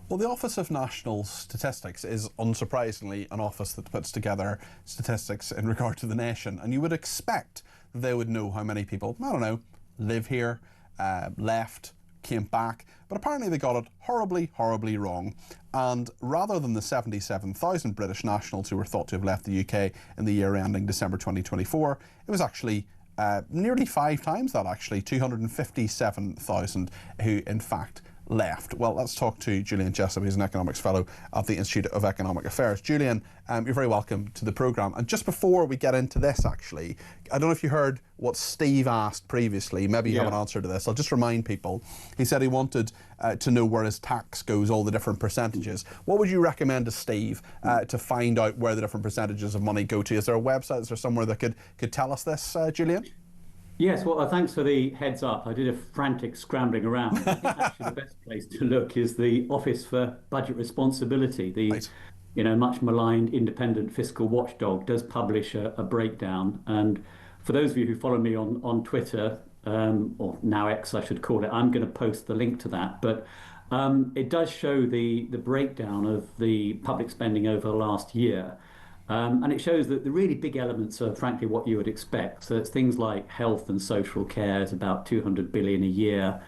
Well, the Office of National Statistics is unsurprisingly an office that puts together statistics in regard to the nation, and you would expect that they would know how many people, I don't know, live here, left, came back, but apparently they got it horribly, horribly wrong. And rather than the 77,000 British nationals who were thought to have left the UK in the year ending December 2024, it was actually nearly 5 times that, actually, 257,000 who in fact left. Well, let's talk to Julian Jessop, who's an economics fellow at the Institute of Economic Affairs. Julian, you're very welcome to the programme. And just before we get into this, actually, I don't know if you heard what Steve asked previously. Maybe you have an answer to this. I'll just remind people. He said he wanted to know where his tax goes, all the different percentages. What would you recommend to Steve to find out where the different percentages of money go to? Is there a website? Is there somewhere that could tell us this, Julian? Yes, well, thanks for the heads up. I did a frantic scrambling around. I think actually the best place to look is the Office for Budget Responsibility. The much maligned independent fiscal watchdog does publish a breakdown. And for those of you who follow me on Twitter, or now X I should call it, I'm going to post the link to that. But it does show the breakdown of the public spending over the last year. And it shows that the really big elements are, frankly, what you would expect. So it's things like health and social care is about 200 billion a year.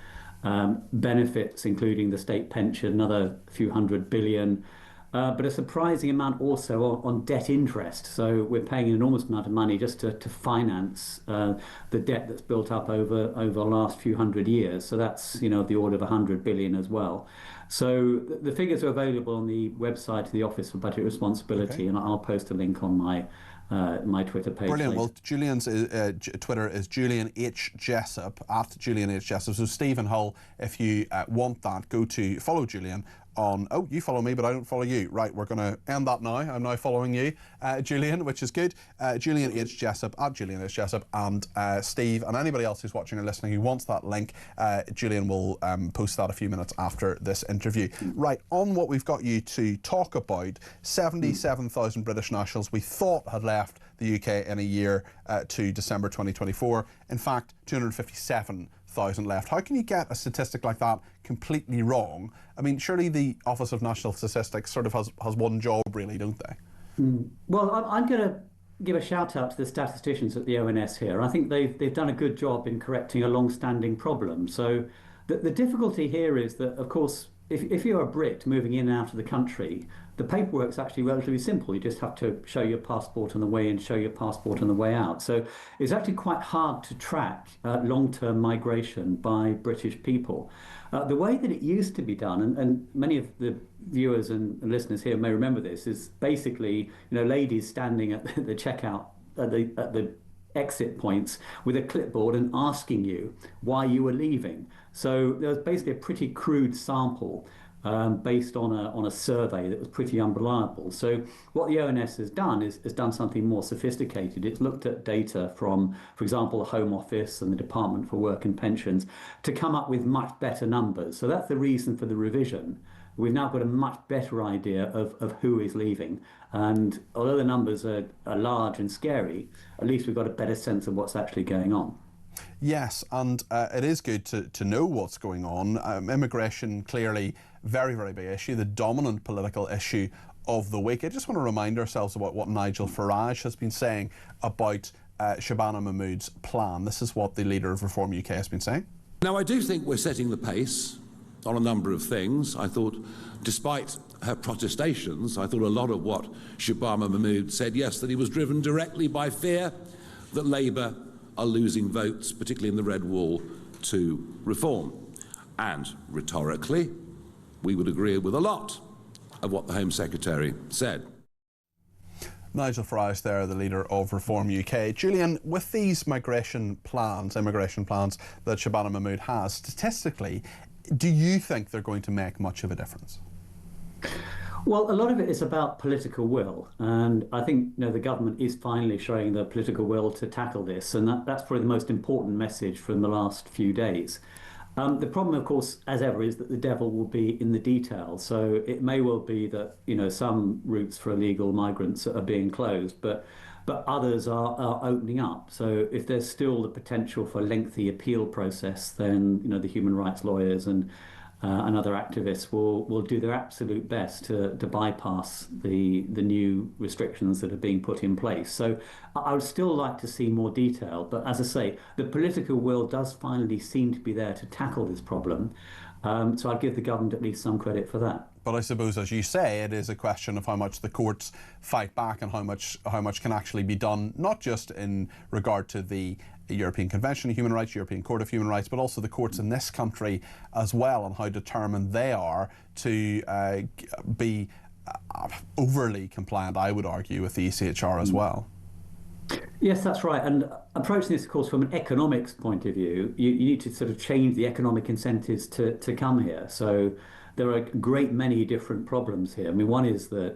Benefits, including the state pension, another few hundred billion. But a surprising amount also on debt interest. So we're paying an enormous amount of money just to finance the debt that's built up over the last few hundred years. So that's, the order of 100 billion as well. So the figures are available on the website of the Office for Budget Responsibility, and I'll post a link on my my Twitter page. Brilliant. Well, Julian's Twitter is Julian H. Jessop, at Julian H. Jessop. So Stephen Hull, if you want that, go to follow Julian on, oh, you follow me, but I don't follow you. Right, we're going to end that now. I'm now following you, Julian, which is good. Julian H. Jessop, at Julian H. Jessop, and Steve, and anybody else who's watching or listening who wants that link, Julian will post that a few minutes after this interview. Right, on what we've got you to talk about, 77,000 British nationals we thought had left the UK in a year to December 2024. In fact, 257,000 left. How can you get a statistic like that completely wrong? I mean, surely the Office of National Statistics sort of has one job, really, don't they? Well, I'm going to give a shout out to the statisticians at the ONS here. I think they've done a good job in correcting a long-standing problem. So the difficulty here is that, of course, if you're a Brit moving in and out of the country, the paperwork's actually relatively simple. You just have to show your passport on the way in, show your passport on the way out. So it's actually quite hard to track long-term migration by British people. The way that it used to be done, and many of the viewers and listeners here may remember this, is basically, ladies standing at the checkout, at the exit points with a clipboard and asking you why you were leaving. So there was basically a pretty crude sample based on a survey that was pretty unreliable. So what the ONS has done is done something more sophisticated. It's looked at data from, for example, the Home Office and the Department for Work and Pensions to come up with much better numbers. So that's the reason for the revision. We've now got a much better idea of who is leaving. And although the numbers are large and scary, at least we've got a better sense of what's actually going on. Yes, and it is good to know what's going on. Immigration, clearly, very, very big issue, the dominant political issue of the week. I just want to remind ourselves about what Nigel Farage has been saying about Shabana Mahmood's plan. This is what the leader of Reform UK has been saying. Now, I do think we're setting the pace on a number of things. I thought, despite her protestations, I thought a lot of what Shabana Mahmood said yesterday was driven directly by fear that Labour are losing votes, particularly in the Red Wall, to reform. And rhetorically, we would agree with a lot of what the Home Secretary said. Nigel Farage there, the leader of Reform UK. Julian, with these immigration plans that Shabana Mahmood has, statistically, do you think they're going to make much of a difference? Well, a lot of it is about political will, and I think the government is finally showing the political will to tackle this, and that's probably the most important message from the last few days. The problem, of course, as ever, is that the devil will be in the details. So it may well be that some routes for illegal migrants are being closed, but others are opening up. So if there's still the potential for a lengthy appeal process, then the human rights lawyers and and other activists will do their absolute best to bypass the new restrictions that are being put in place. So I would still like to see more detail, but as I say, the political will does finally seem to be there to tackle this problem. So I'd give the government at least some credit for that. But I suppose, as you say, it is a question of how much the courts fight back and how much can actually be done, not just in regard to the European Convention of Human Rights, European Court of Human Rights, but also the courts in this country as well, and how determined they are to be overly compliant, I would argue, with the ECHR as well. Yes, that's right. And approaching this, of course, from an economics point of view, you need to sort of change the economic incentives to come here. So there are a great many different problems here. I mean, one is the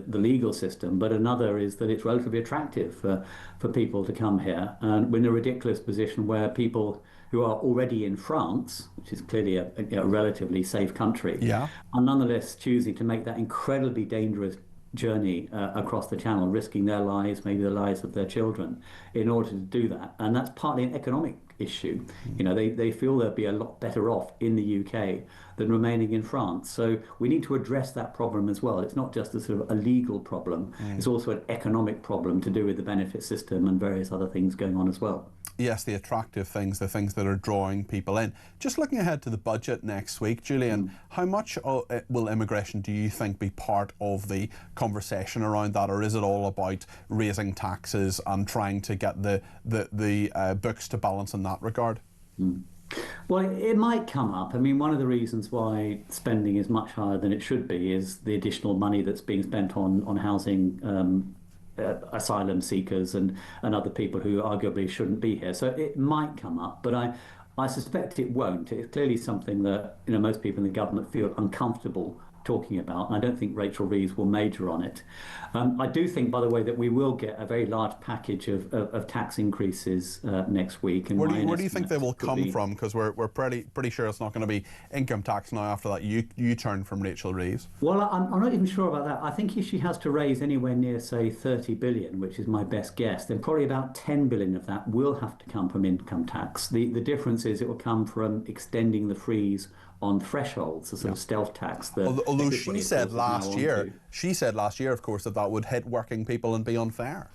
legal system, but another is that it's relatively attractive for people to come here. And we're in a ridiculous position where people who are already in France, which is clearly a relatively safe country, are nonetheless choosing to make that incredibly dangerous journey across the channel, risking their lives, maybe the lives of their children, in order to do that. And that's partly an economic issue. You know, they feel they'll be a lot better off in the UK than remaining in France. So we need to address that problem as well. It's not just a sort of a legal problem, it's also an economic problem to do with the benefit system and various other things going on as well. Yes, the attractive things, the things that are drawing people in. Just looking ahead to the budget next week, Julian, how much will immigration, do you think, be part of the conversation around that, or is it all about raising taxes and trying to get the books to balance in that regard? Well, it might come up. I mean, one of the reasons why spending is much higher than it should be is the additional money that's being spent on housing asylum seekers and other people who arguably shouldn't be here. So it might come up, but I suspect it won't. It's clearly something that most people in the government feel uncomfortable talking about, and I don't think Rachel Reeves will major on it. I do think, by the way, that we will get a very large package of tax increases next week. And where do you think they will come from? Because we're pretty sure it's not going to be income tax now after that U-turn from Rachel Reeves. Well, I'm not even sure about that. I think if she has to raise anywhere near, say, 30 billion, which is my best guess, then probably about 10 billion of that will have to come from income tax. The difference is it will come from extending the freeze on thresholds, a sort of stealth tax. Although she said last year, of course, that would hit working people and be unfair.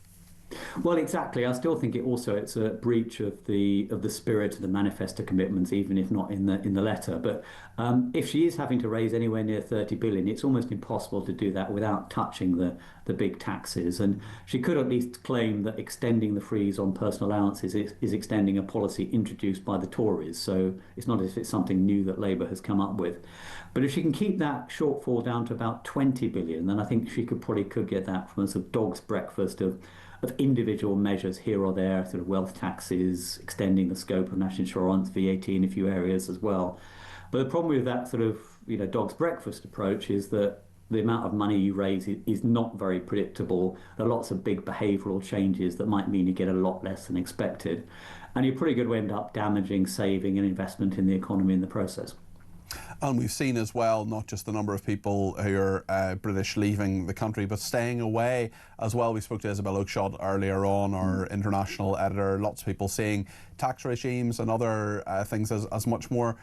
Well, exactly. I still think it's a breach of the spirit of the manifesto commitments, even if not in the letter. But if she is having to raise anywhere near 30 billion, it's almost impossible to do that without touching the big taxes. And she could at least claim that extending the freeze on personal allowances is extending a policy introduced by the Tories. So it's not as if it's something new that Labour has come up with. But if she can keep that shortfall down to about 20 billion, then I think she could get that from a sort of dog's breakfast of individual measures here or there, sort of wealth taxes, extending the scope of national insurance, VAT in a few areas as well. But the problem with that sort of dog's breakfast approach is that the amount of money you raise is not very predictable. There are lots of big behavioural changes that might mean you get a lot less than expected. And you're pretty good to end up damaging saving and investment in the economy in the process. And we've seen as well, not just the number of people who are British leaving the country, but staying away as well. We spoke to Isabel Oakeshott earlier on, our international editor. Lots of people seeing tax regimes and other things as much more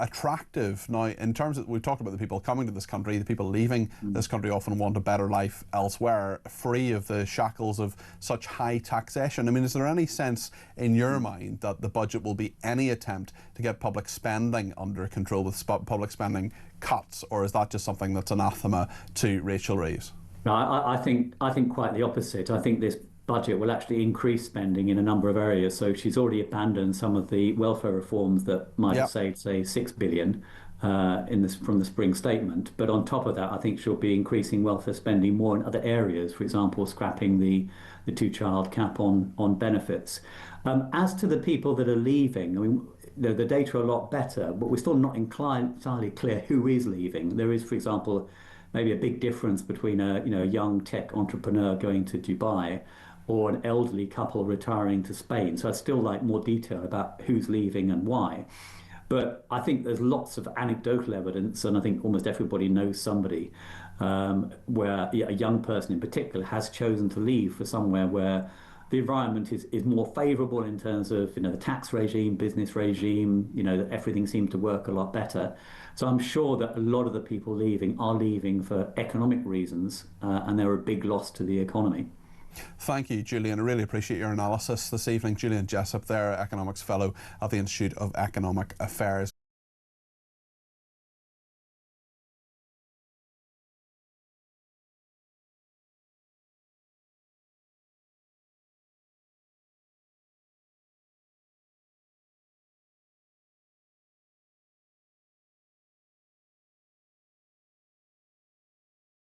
attractive. Now, in terms of, we've talked about the people coming to this country, the people leaving this country often want a better life elsewhere, free of the shackles of such high taxation. I mean, is there any sense in your mind that the budget will be any attempt to get public spending under control with public spending cuts, or is that just something that's anathema to Rachel Reeves? No, I think quite the opposite. I think this budget will actually increase spending in a number of areas. So she's already abandoned some of the welfare reforms that might have saved, say, 6 billion from the spring statement. But on top of that, I think she'll be increasing welfare spending more in other areas. For example, scrapping the two-child cap on benefits. As to the people that are leaving, I mean, the data are a lot better, but we're still not entirely clear who is leaving. There is, for example, maybe a big difference between a young tech entrepreneur going to Dubai or an elderly couple retiring to Spain. So I'd still like more detail about who's leaving and why. But I think there's lots of anecdotal evidence, and I think almost everybody knows somebody where a young person in particular has chosen to leave for somewhere where the environment is more favourable in terms of the tax regime, business regime. That everything seemed to work a lot better. So I'm sure that a lot of the people leaving are leaving for economic reasons, and they're a big loss to the economy. Thank you, Julian. I really appreciate your analysis this evening. Julian Jessop there, Economics Fellow at the Institute of Economic Affairs.